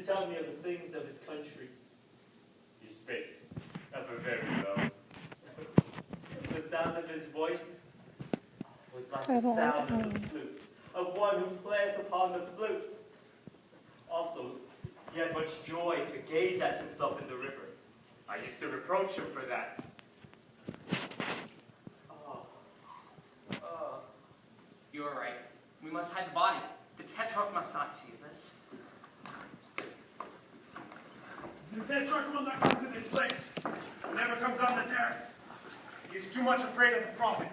tell me of the things of his country. He spake, ever very low. The sound of his voice was like the sound of the flute, of one who playeth upon the flute. Also, he had much joy to gaze at himself in the river. I used to reproach him for that. You are right. We must hide the body. The Tetrarch must not see this. The Tetrarch will not come to this place. He never comes on the terrace. He is too much afraid of the prophet.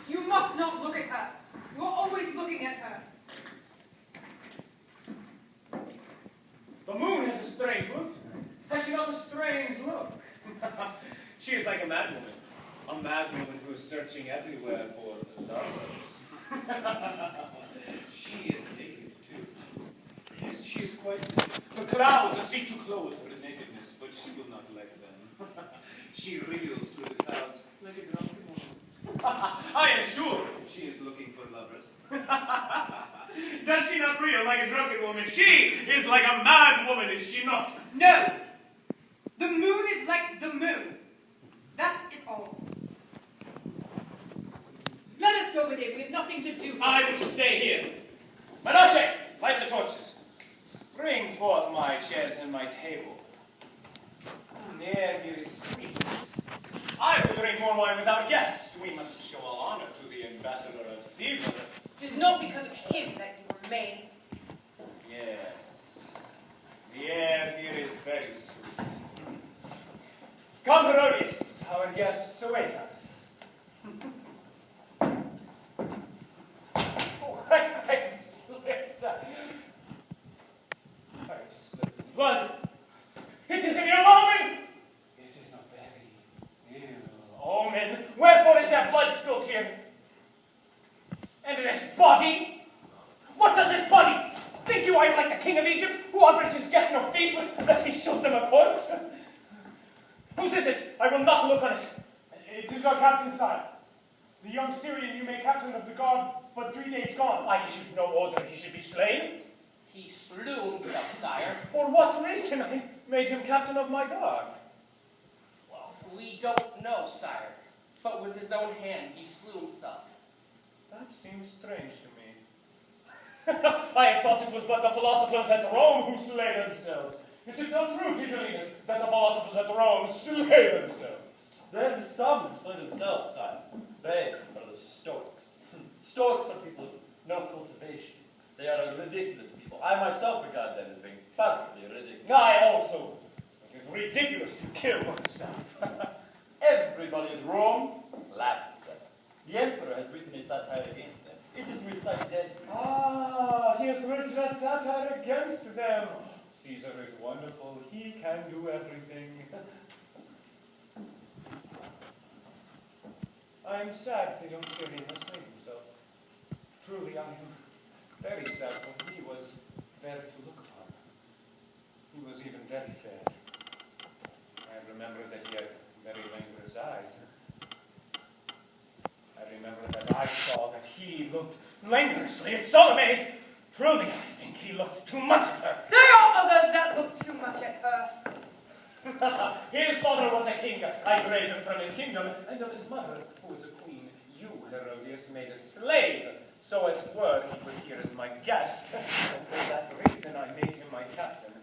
You must not look at her. You are always looking at her. The moon has a strange look. Has she not a strange look? She is like a madwoman. A madwoman who is searching everywhere for lovers. She is naked too. Yes, she is quite naked. The clouds seek to clothe her nakedness, but she will not let them. She reels through the clouds like a drunken woman. I am sure she is looking for lovers. Does she not reel like a drunken woman? She is like a mad woman, is she not? No! The moon is like the moon. That is all. Let us go with it. We have nothing to do. I will stay here. Menashe, light the torches. Bring forth my chairs and my table. There, here is sweet. I will drink more wine without guests. We must show all honor to the ambassador of Caesar. It is not because of him that you remain. Yes. The air here is very sweet. Come, Herodias, our guests await us. Oh, I slipped. I slipped blood. It is an ill omen. It is a very ill omen. Wherefore is there blood spilt here? And this body? What does this body? Think you I am like the king of Egypt, who offers his guests no feast unless he shows them a corpse? Whose is it? I will not look on it. It is our captain's son. The young Syrian you made captain of the guard, but 3 days gone. I issued no order he should be slain. He slew himself, sire. For what reason I made him captain of my guard? Well, we don't know, sire. But with his own hand, he slew himself. That seems strange to me. I thought it was but the philosophers at Rome who slay themselves. Is it not true, Tigellinus, that the philosophers at Rome slay themselves? There be some who slay themselves, sire. They are the Stoics. Stoics are people of no cultivation. They are a ridiculous people. I myself regard them as being perfectly ridiculous. I also. It is ridiculous to kill oneself. Everybody in Rome laughs at them. The emperor has written a satire against them. It is recited. Ah, he has written a satire against them. Caesar is wonderful. He can do everything. I am sad the young Syrian has slain himself. Truly, I am very sad, for he was fair to look upon. He was even very fair. I remember that he had very languorous eyes. I remember that I saw that he looked languorously at Salome. Truly, I think he looked too much at her. There are others that look too much at her. His father was a king. I drave him from his kingdom, and of his mother, who was a queen, you, Herodias, made a slave, so as it were, he would hear as my guest, and for that reason I made him my captain.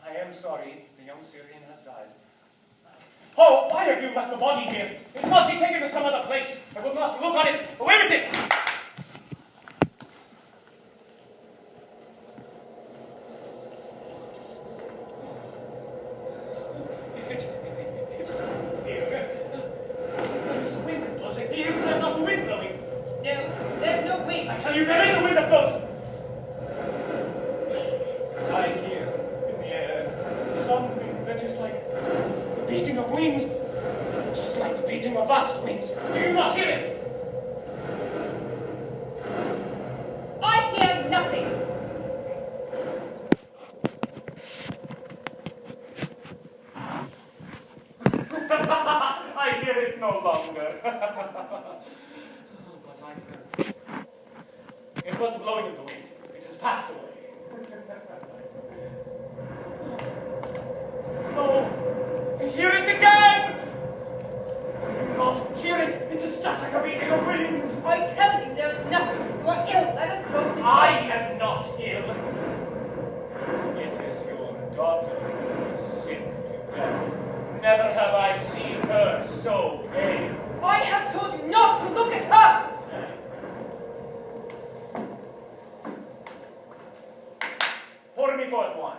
I am sorry the young Syrian has died. Oh, why have you left the body here? It must be taken to some other place. I will not look on it. Away with it! beating of vast wings. Do you not hear it? I hear nothing. I hear it no longer. But I heard. It was the blowing of the wind. It has passed away. No! Hear it again! Do you not hear it? It is just like a beating of wings. I tell you there is nothing. You are ill. Let us go. I am not ill. It is your daughter who is sick to death. Never have I seen her so pale. I have told you not to look at her. Pour me forth wine.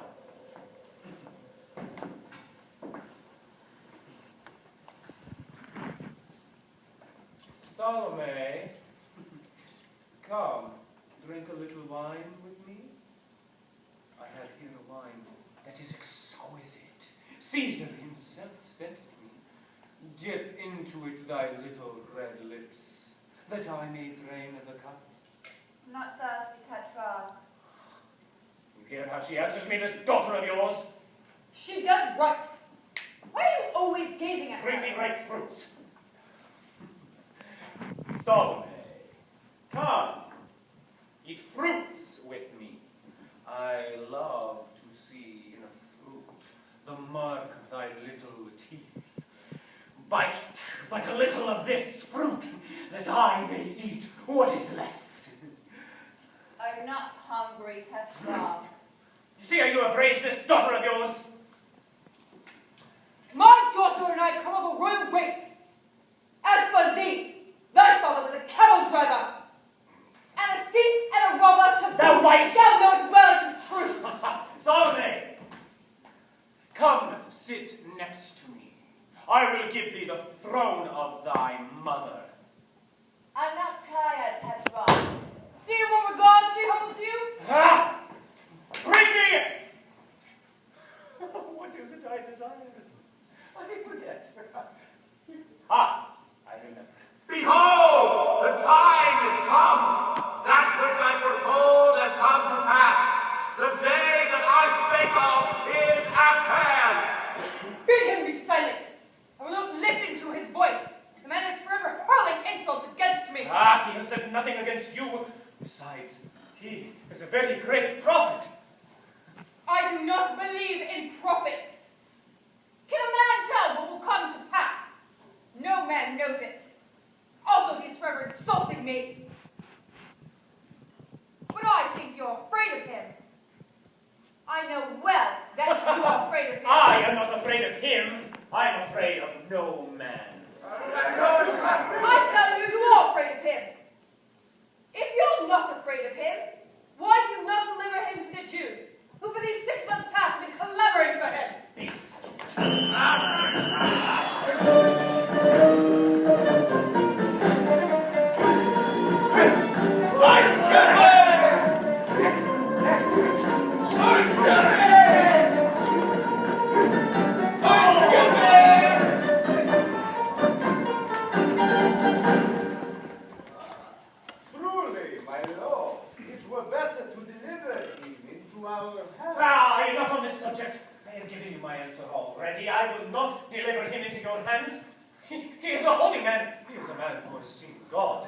Salome, come, drink a little wine with me. I have here a wine that is exquisite. Caesar himself sent it me. Dip into it thy little red lips, that I may drain the cup. I'm not thirsty, Tetra. You hear how she answers me, this daughter of yours? She does right. Why are you always gazing at Bring her? me ripe fruits. Salome, come, eat fruits with me. I love to see in a fruit the mark of thy little teeth. Bite but a little of this fruit, that I may eat what is left. I'm not hungry, Tetra. You see how you have raised this daughter of yours? My daughter and I come of a royal race. As for thee, thy father was a camel driver, and a thief and a robber to Thou boot. liest! Thou knowest well it is true. Salome, come sit next to me. I will give thee the throne of thy mother. I'm not tired, Tetra. See in what regard she holds you? Ah! Bring me it! What is it I desire? I forget. Ah, I remember. Behold, the time is come. That which I foretold has come to pass. The day that I spake of is at hand. Bid him be silent. I will not listen to his voice. The man is forever hurling insults against me. Ah, he has said nothing against you. Besides, he is a very great prophet. I do not believe in prophets. Can a man tell what will come to pass? No man knows it. Also, he is forever insulting me. But I think you're afraid of him. I know well that you are afraid of him. I am not afraid of him. I am afraid of no man. I tell you, you are afraid of him. If you're not afraid of him, why do you not deliver him to the Jews, who for these 6 months past have been collaborating for him? Truly, my lord, it were better to deliver him into our hands. Ah, enough on this subject. I have given you my answer already. I will not deliver him into your hands. He is a holy man. He is a man who has seen God.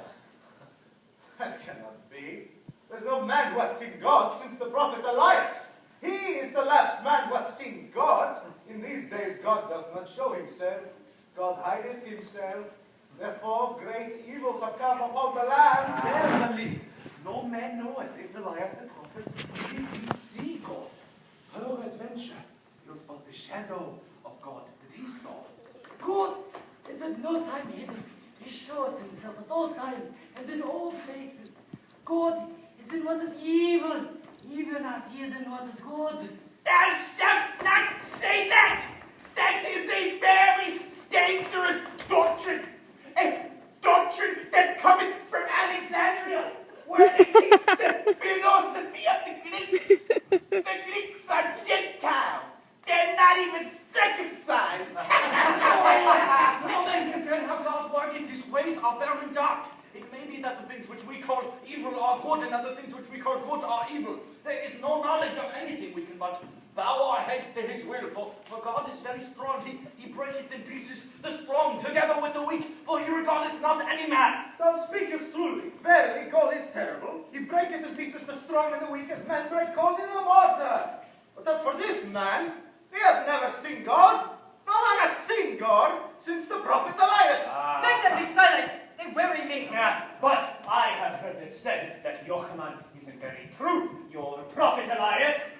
That cannot be. There's no man who hath seen God since the prophet Elias. He is the last man who hath seen God. In these days God doth not show himself. God hideth himself. Therefore great evils have come upon the land. Verily, no man knoweth if Elias the prophet did he see God. Peradventure, it was but the shadow of God that he saw. God is at no time hidden. He showeth himself at all times and in all places. God is in what is evil, even as he is in what is good. Thou shalt not say that! That is a very dangerous doctrine. A doctrine that's coming from Alexandria, where they teach the philosophy of the Greeks. The Greeks are Gentiles. They're not even circumcised. No man can tell how God ways are very dark. It may be that the things which we call evil are good, and that the things which we call good are evil. There is no knowledge of anything. We can but bow our heads to his will, for God is very strong. He breaketh in pieces the strong together with the weak, for he regardeth not any man. Thou speakest truly. Verily, God is terrible. He breaketh in pieces the strong and the weak, as men break gold in a mortar. But as for this man, he hath never seen God. No man hath seen God since the prophet Elias. Make them be silent. They weary me. Yeah, but I have heard it said that Yochanan is in very truth your prophet Elias.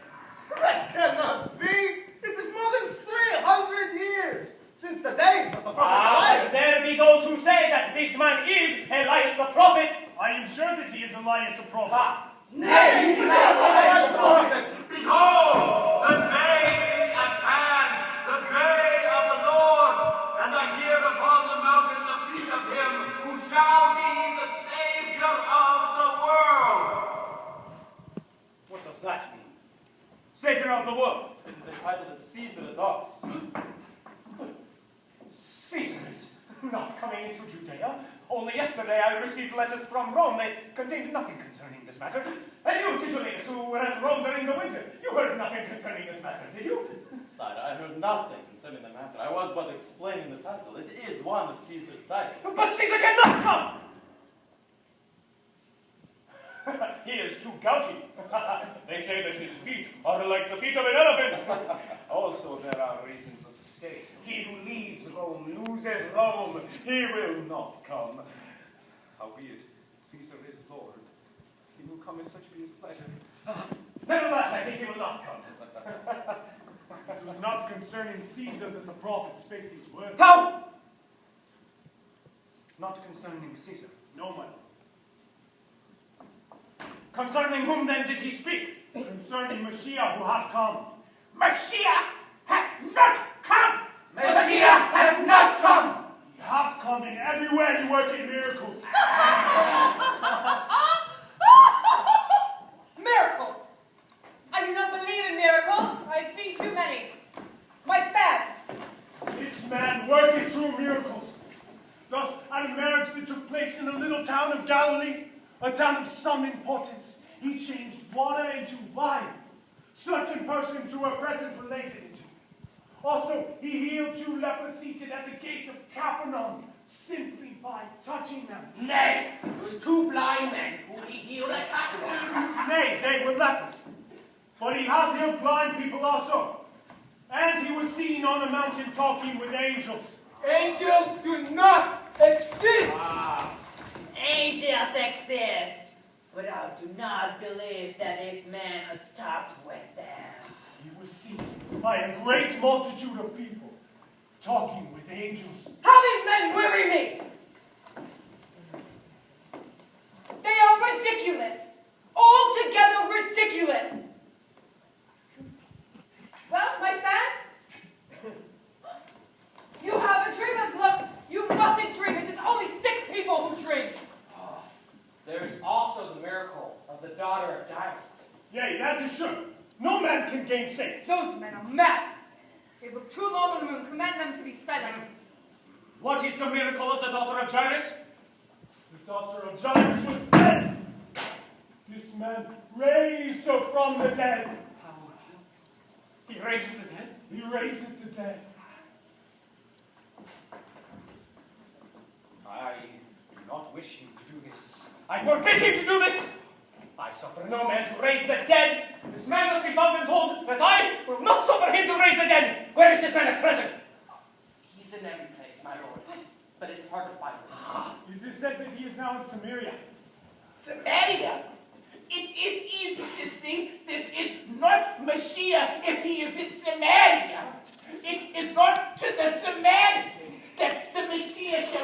That cannot be. It is more than 300 years since the days of the prophet Elias. There be those who say that this man is Elias the prophet. I am sure that he is Elias the prophet. Nay, he is not Elias the prophet. Behold, the day is at hand, the day of the Lord, and I hear upon the mountain the feet of him who shall be the Savior of the world. What does that mean? Savior of the world. It is a title that Caesar adopts. Caesar is not coming into Judea. Only yesterday I received letters from Rome. They contained nothing concerning this matter. And you, Titulius, who were at Rome during the winter, you heard nothing concerning this matter, did you? Sire, I heard nothing concerning the matter. I was but explaining the title. It is one of Caesar's titles. But Caesar cannot come! He is too gouty. They say that his feet are like the feet of an elephant. Also, there are reasons of state. He who leaves Rome loses Rome. He will not come. Howbeit, Caesar is Lord. He will come if such be his pleasure. Nevertheless, I think he will not come. It was not concerning Caesar that the prophet spake these words. How? Not concerning Caesar. No, my lord. Concerning whom then did he speak? Concerning Mashiach who hath come. Mashiach hath not come. Mashiach hath not come. He hath come in every way you working miracles. Miracles! I do not believe in miracles. I have seen too many. My fad. This man working true miracles. Thus, at a marriage that took place in a little town of Galilee, a town of some importance, he changed water into wine. Certain persons who were present related it to. Also, he healed 2 lepers seated at the gate of Capernaum, simply by touching them. Nay, it was 2 blind men who he healed at Capernaum. Nay, they were lepers. But he hath healed blind people also. And he was seen on a mountain talking with angels. Angels do not exist. Angels exist, but I do not believe that this man has talked with them. He was seen by a great multitude of people talking with angels. How these men weary me! They are ridiculous. Altogether ridiculous. Well, my fan? You have a dreamer's look. You mustn't dream. It is only sick people who dream. There is also the miracle of the daughter of Jairus. Yea, that is sure. No man can gainsay it. Those men are mad. They look too long on the moon. Command them to be silent. What is the miracle of the daughter of Jairus? The daughter of Jairus was dead. This man raised her from the dead. How? He raises the dead? He raiseth the dead. I do not wish him to do this. I forbid him to do this! I suffer no man to raise the dead. This man must be found and told that I will not suffer him to raise the dead. Where is this man at present? He's in every place, my lord. But it's hard to find him. It is said that he is now in Samaria. Samaria? It is easy to see this is not Mashiach if he is in Samaria. It is not to the Samaritans that the Messiah shall